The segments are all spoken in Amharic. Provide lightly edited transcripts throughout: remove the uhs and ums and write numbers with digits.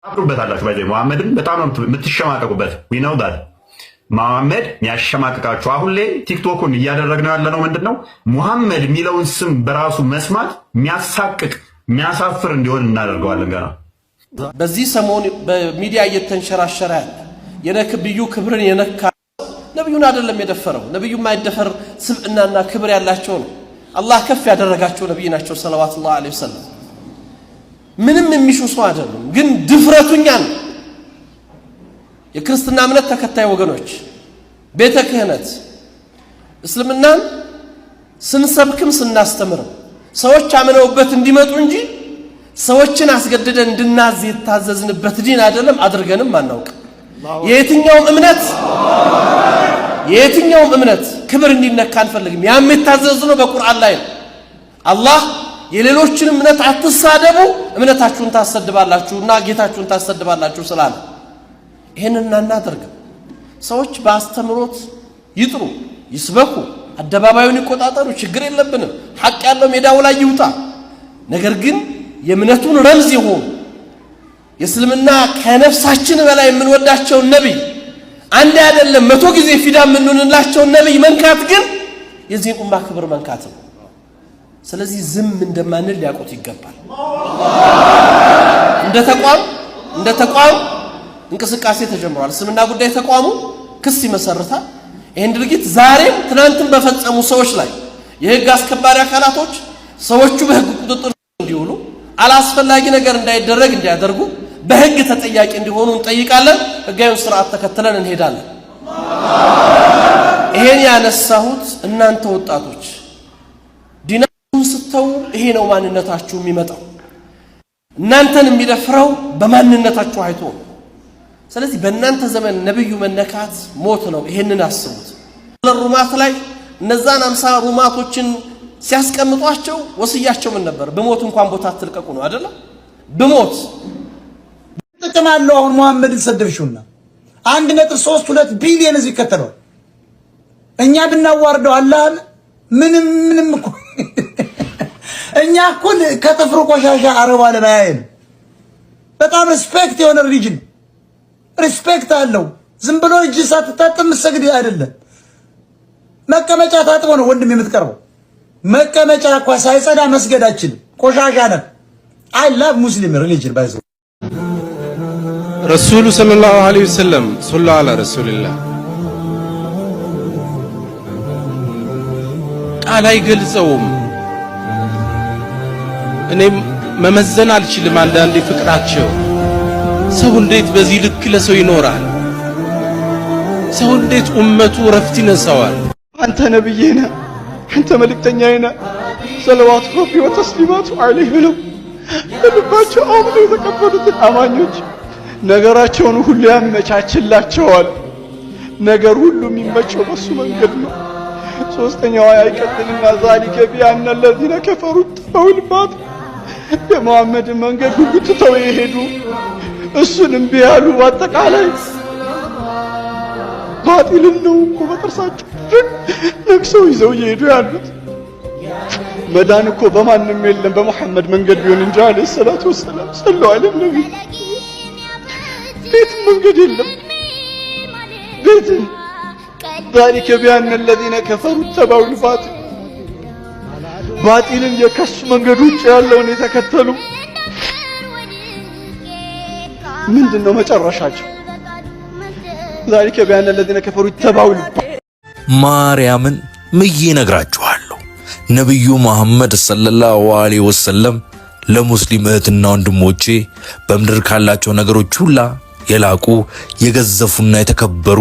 አብሩበታላችሁ ባይዘ መሐመድን በጣም ነው የምትሸማቀቁበት። we know that መሐመድ የሚያሸማቅቃችሁ አሁን ላይ ቲክቶኩን እያደረግነው ያለነው ምንድነው? መሐመድ የሚለውን ስም በራሱ መስማት የሚያሳቅቅ የሚያሳፍር እንዲሆን እናደርገዋለን። ገና በዚህ ሰሞን በሚዲያ እየተንሸራሸረ ያለ የነብዩ ክብርን የነካ ነብዩን አይደለም የደፈረው። ነብዩ የማይደፈር ስብዕናና ክብር ያላቸው ነው። አላህ ከፍ ያደረጋቸው ነብይ ናቸው ሰለላሁ ዐለይሂ ወሰለም። ምንም የሚሹ ሰው አይደሉም። ግን ድፍረቱኛን የክርስትና እምነት ተከታይ ወገኖች ቤተ ክህነት እስልምናን ስንሰብክም ስናስተምርም ሰዎች አምነውበት እንዲመጡ እንጂ ሰዎችን አስገድደን እንድናዝ የታዘዝንበት ዲን አይደለም። አድርገንም አናውቅ። የየትኛውም እምነት ክብር እንዲነካ አንፈልግም። ያም የታዘዝነው በቁርአን ላይ ነው። አላህ የሌሎችን እምነት አትሳደቡ እምነታችሁን ታሰድባላችሁና ጌታችሁን ታሰድባላችሁ ስላለ ይሄንን እናናደርግም። ሰዎች በአስተምሮት ይጥሩ፣ ይስበኩ፣ አደባባዩን ይቆጣጠሩ፣ ችግር የለብንም። ሐቅ ያለው ሜዳው ላይ ይውጣ። ነገር ግን የእምነቱን ረምዝ ይሁን የእስልምና ከነፍሳችን በላይ የምንወዳቸው ነብይ አንድ አይደለም 100 ጊዜ ፊዳ የምንሆንላቸው ነብይ መንካት ግን የዚህን ኡማ ክብር መንካት ነው። ስለዚህ ዝም እንደማንል ሊያውቁት ይገባል። እንደ ተቋም እንቅስቃሴ ተጀምሯል። እስልምና ጉዳይ ተቋሙ ክስ ይመሰርታል። ይሄን ድርጊት ዛሬም ትናንትም በፈጸሙ ሰዎች ላይ የህግ አስከባሪ አካላቶች ሰዎቹ በህግ ቁጥጥር እንዲውሉ አላስፈላጊ ነገር እንዳይደረግ እንዲያደርጉ በህግ ተጠያቂ እንዲሆኑ እንጠይቃለን። ህጋዊውን ስርዓት ተከትለን እንሄዳለን። ይሄን ያነሳሁት እናንተ ወጣቶች ዲናችሁን ስተው ይሄ ነው ማንነታችሁ የሚመጣው። እናንተን የሚደፍረው በማንነታችሁ አይቶ ነው። ስለዚህ በእናንተ ዘመን ነብዩ መነካት ሞት ነው። ይሄንን አስቡት። ለሩማት ላይ እነዛን 50 ሩማቶችን ሲያስቀምጧቸው ወስያቸው ምን ነበር? በሞት እንኳን ቦታ አትልቀቁ ነው አይደል? በሞት ተጠማለው። አሁን መሐመድን ሰደብሽውና 1.32 ቢሊዮን ህዝብ ይከተለዋል። እኛ ብናዋርደው አላህን ምንም እኮ እኛ እኮ ከጥፍሩ ቆሻሻ አረባ ለማያየን በጣም ሪስፔክት የሆነ ሪሊጅን ሪስፔክት አለው። ዝም ብሎ እጅ ሳትታጠብ መስገድ አይደለም። መቀመጫ ታጥቦ ነው ወንድም የምትቀርበው። መቀመጫ እንኳ ሳይጸዳ መስገዳችን ቆሻሻ ነው። አይ ላቭ ሙስሊም ሪሊጅን ባይዘው ረሱሉ ሰለላሁ ዐለይሂ ወሰለም ሶላ አላ ረሱልላህ ቃል አይገልጸውም። እኔም መመዘን አልችልም። አንዳንዴ ፍቅራቸው ሰው እንዴት በዚህ ልክ ለሰው ይኖራል? ሰው እንዴት ኡመቱ ረፍት ይነሳዋል? አንተ ነብዬ ነህ፣ አንተ መልእክተኛዬ ነህ ሰለዋቱ ረቢ ወተስሊማቱ ዐለይሂ ብለው በልባቸው አምነው የተቀበሉትን አማኞች ነገራቸውን ሁሉ ያመቻችላቸዋል። ነገር ሁሉ የሚመቸው በሱ መንገድ ነው። ሶስተኛው አይቀጥልና ዛሊከ ቢአነ الذين كفروا اتبعوا الباطل የመሐመድን መንገድ ሁሉ ትተው የሄዱ እሱንም ቢያሉ አጠቃላይ ባጢልን ነው እኮ በጥርሳቸው ነክሰው ይዘው እየሄዱ ያሉት። መዳን እኮ በማንም የለም በመሐመድ መንገድ ቢሆን እንጂ አለይሂ ሰላቱ ወሰላም ሰለላሁ ዐለይሂ ነብይ ቤት መንገድ የለም። ቤት ذلك بأن الذين كفروا اتبعوا الباطل ባጢልን የከሱ መንገድ ውጭ ያለውን የተከተሉ ምንድነው መጨረሻቸው? ذلك بأن الذين كفروا اتبعوا ማርያምን ምዬ ነግራችኋለሁ። ነብዩ መሐመድ ሰለላሁ ዐለይሂ ወሰለም ለሙስሊም እህትና ወንድሞቼ በምድር ካላቸው ነገሮች ሁላ የላቁ የገዘፉና የተከበሩ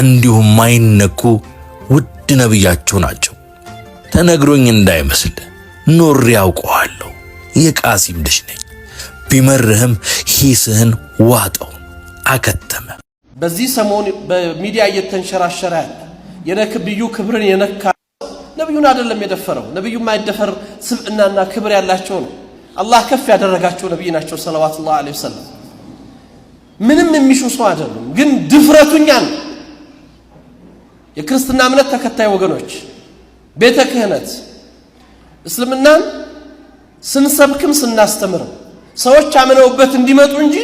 እንዲሁም ማይነኩ ውድ ነብያቸው ናቸው። ተነግሮኝ እንዳይመስል ኖሬ ያውቀዋለሁ። የቃሲም ልጅ ነኝ። ቢመርህም ሂስህን ዋጠው አከተመ። በዚህ ሰሞን በሚዲያ እየተንሸራሸረ ያለ የነብዩ ክብርን የነካ ነብዩን አይደለም የደፈረው። ነብዩ የማይደፈር ስብዕናና ክብር ያላቸው ነው። አላህ ከፍ ያደረጋቸው ነብይ ናቸው ሰለላሁ ዐለይሂ ወሰለም። ምንም የሚሹ ሰው አይደሉም። ግን ድፍረቱኛን የክርስትና እምነት ተከታይ ወገኖች ቤተ ክህነት እስልምናን ስንሰብክም ስናስተምርም ሰዎች አምነውበት እንዲመጡ እንጂ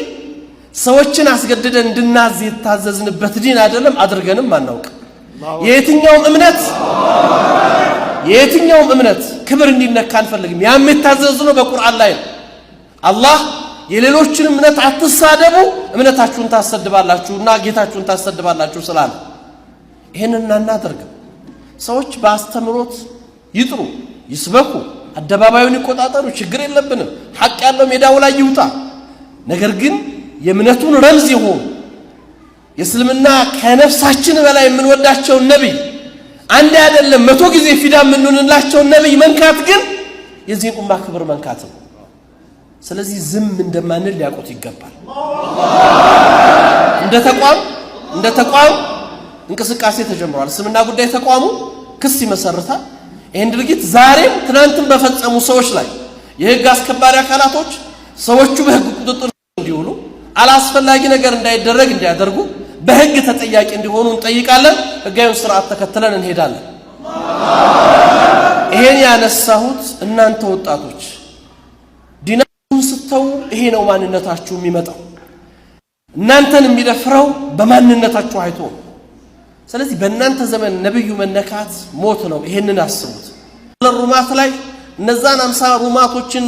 ሰዎችን አስገድደን እንድናዝ የታዘዝንበት ዲን አይደለም። አድርገንም አናውቅ። የትኛውም እምነት ክብር እንዲነካ አንፈልግም። ያም የታዘዝነው በቁርአን ላይ ነው። አላህ የሌሎችን እምነት አትሳደቡ እምነታችሁን ታሰድባላችሁና ጌታችሁን ታሰድባላችሁ ስላለ ይሄንን እናናደርግም። ሰዎች በአስተምሮት ይጥሩ፣ ይስበኩ፣ አደባባዩን ይቆጣጠሩ፣ ችግር የለብንም። ሐቅ ያለው ሜዳው ላይ ይውጣ። ነገር ግን የእምነቱን ረምዝ ይሁን የእስልምና ከነፍሳችን በላይ የምንወዳቸው ነብይ አንድ አይደለም 100 ጊዜ ፊዳ የምንሆንላቸው ነብይ መንካት ግን የዚህ ኡማ ክብር መንካት ነው። ስለዚህ ዝም እንደማንል ሊያውቁት ይገባል። እንደ ተቋም እንቅስቃሴ ተጀምሯል። እስልምና ጉዳይ ተቋሙ ክስ ይመሰርታል። ይሄን ድርጊት ዛሬም ትናንትም በፈጸሙ ሰዎች ላይ የህግ አስከባሪ አካላቶች ሰዎቹ በህግ ቁጥጥር እንዲውሉ አላስፈላጊ ነገር እንዳይደረግ እንዲያደርጉ በህግ ተጠያቂ እንዲሆኑ እንጠይቃለን። ህጋዊውን ስርዓት ተከትለን እንሄዳለን። ይሄን ያነሳሁት እናንተ ወጣቶች ዲናችሁን ስተው ይሄ ነው ማንነታችሁ የሚመጣው። እናንተን የሚደፍረው በማንነታችሁ አይቶ ነው። ስለዚህ በእናንተ ዘመን ነብዩ መነካት ሞት ነው። ይሄንን አስቡት። ለሩማት ላይ እነዛን 50 ሩማቶችን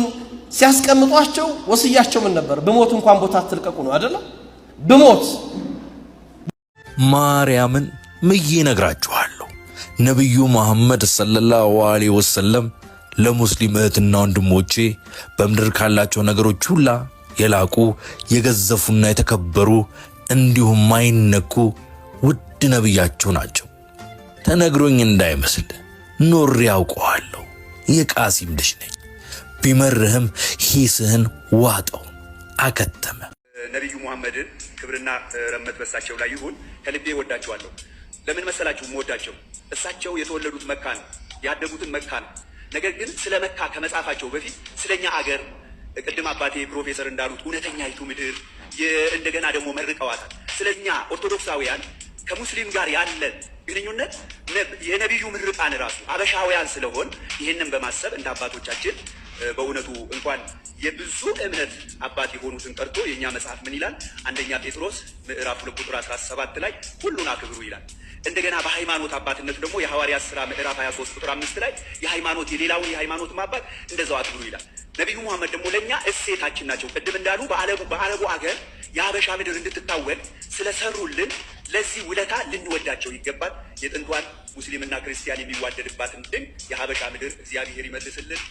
ሲያስቀምጧቸው ወስያቸው ምን ነበር? በሞት እንኳን ቦታ አትልቀቁ ነው አይደል? በሞት ማርያምን ምዬ ነግራችኋለሁ። ነብዩ መሐመድ ሰለላሁ ዐለይሂ ወሰለም ለሙስሊም እህትና ወንድሞቼ በምድር ካላቸው ነገሮች ሁላ የላቁ የገዘፉና የተከበሩ እንዲሁም ማይነኩ ውድ ነብያቸው ናቸው። ተነግሮኝ እንዳይመስል ኖር ያውቀዋለሁ። የቃሲም ልጅ ነኝ። ቢመርህም ሂስህን ዋጠው አከተመ። ነብዩ መሐመድን ክብርና ረመት በሳቸው ላይ ይሁን ከልቤ ወዳቸዋለሁ። ለምን መሰላችሁ ወዳቸው? እሳቸው የተወለዱት መካ ነው፣ ያደጉትን መካ ነው። ነገር ግን ስለ መካ ከመጻፋቸው በፊት ስለኛ አገር ቅድም አባቴ ፕሮፌሰር እንዳሉት እውነተኛይቱ ምድር እንደገና ደግሞ መርቀዋታል። ስለኛ ኦርቶዶክሳውያን ከሙስሊም ጋር ያለ ግንኙነት የነብዩ ምርቃን ራሱ አበሻውያን ስለሆን ይህንን በማሰብ እንደ አባቶቻችን በእውነቱ እንኳን የብዙ እምነት አባት የሆኑትን ቀርቶ የኛ መጽሐፍ ምን ይላል? አንደኛ ጴጥሮስ ምዕራፍ 2 ቁጥር 17 ላይ ሁሉን አክብሩ ይላል። እንደገና በሃይማኖት አባትነቱ ደግሞ የሐዋርያት ሥራ ምዕራፍ 23 ቁጥር 5 ላይ የሌላውን የሃይማኖት አባት እንደዛው አክብሩ ይላል። ነብዩ መሐመድ ደግሞ ለኛ እሴታችን ናቸው። ቅድም እንዳሉ በአረቡ አገር የሀበሻ ምድር እንድትታወቅ ስለሰሩልን ለዚህ ውለታ ልንወዳቸው ይገባል። የጥንቷን ሙስሊምና ክርስቲያን የሚዋደድባትን ድንቅ የሀበሻ ምድር እግዚአብሔር ይመልስልን።